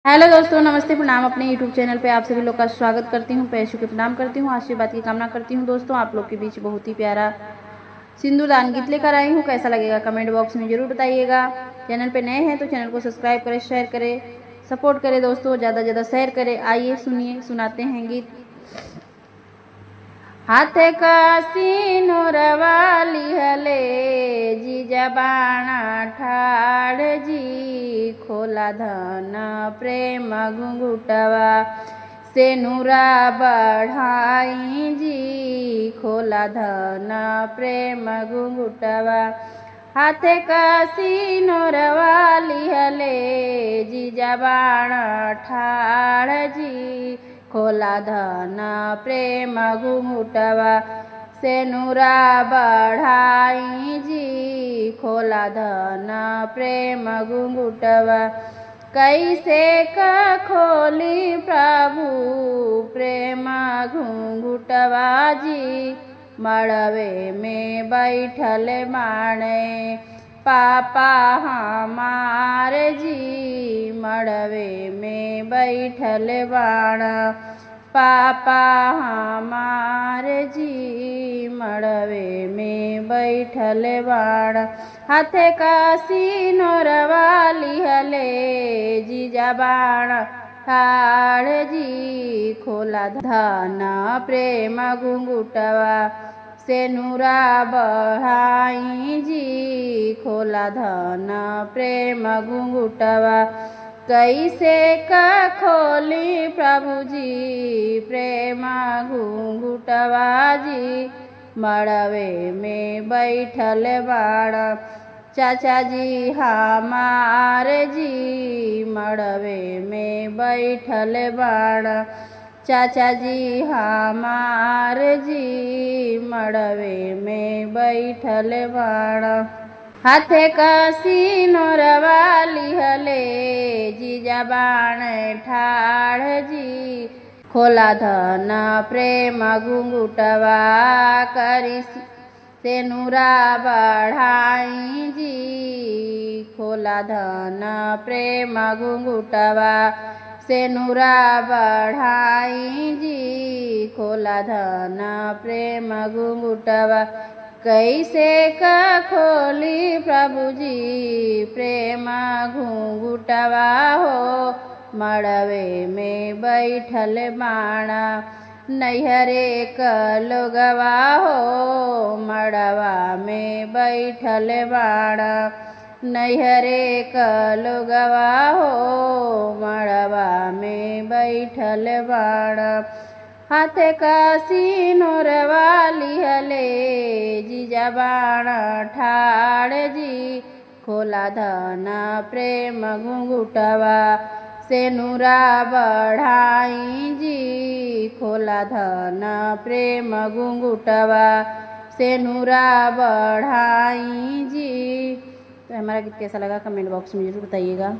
Hello दोस्तों, नमस्ते, प्रणाम। अपने यूट्यूब चैनल पे आप सभी लोग का स्वागत करती हूँ। पैसों के प्रणाम करती हूँ, आशीर्वाद की कामना करती हूँ। दोस्तों, आप लोग के बीच बहुत ही प्यारा सिंदूरदान गीत लेकर आई हूँ। कैसा लगेगा कमेंट बॉक्स में जरूर बताइएगा। चैनल पे नए हैं तो चैनल को सब्सक्राइब करें, शेयर करें, सपोर्ट करें। दोस्तों, ज़्यादा ज़्यादा शेयर करें। आइए सुनिए, सुनाते हैं गीत। हाथ का सिनुरवा लिहले जीजा बाणा ठाड़ जी, खोला धन प्रेम घुंघुटवा से नूरा बढ़ाई जी, खोला धन प्रेम घुंघुटवा। हाथ का सिनुरवा लिहले जीजा बाणा ठाड़ जी, खोला धन प्रेम घुंघुटवा से नूरा बढ़ाई जी, खोला धन प्रेम घुंघुटवा। कैसे का खोली प्रभु प्रेम घुंघुटवा जी, मड़वे में बैठल माणे पापा हमारे जी, मड़वे में बैठल बाणा पापा हमारे जी, मड़वे में बैठल बाणा। हाथ का सिनुरवा लिहले जीजा बाणा ठाड़ जी, खोला धन प्रेम घुंघुटवा से नूरा बढ़ाई जी, खोला धन प्रेम घुंघुटवा। कैसे का खोली प्रभु जी प्रेम घुंघुटवा जी, मड़वे में बैठल बाड़ा चाचा जी हमारे जी, मड़वे में बैठल बाड़ा चाचा जी हमारे जी, मड़वे में बैठल बाड़ा। हाथ का सिनुरवा लिहले जीजा बाण ठाड़ जी, खोला धन प्रेम घुंघुटवा करी से नूरा बढ़ाई जी, खोला धन प्रेम घुंघुटवा से नूरा बढ़ाई जी, खोला धन प्रेम घुंघुटवा। कैसे का खोली प्रभु जी प्रेम घुंघुटवा हो, मड़वे में बैठल बाणा नैहरे का लोगवा हो, मड़वा में बैठल बाणा नैहरे का लोगवा हो, मड़वा में बैठल बाणा। हाथ का सिनुरवा लिहले जीजा बाणा ठाड़ जी, खोला धन प्रेम घुंघुटवा से नूरा बढ़ाई जी, खोला धन प्रेम घुंघुटवा से नूरा बढ़ाई जी। तो हमारा गीत कैसा लगा कमेंट बॉक्स में जरूर बताइएगा।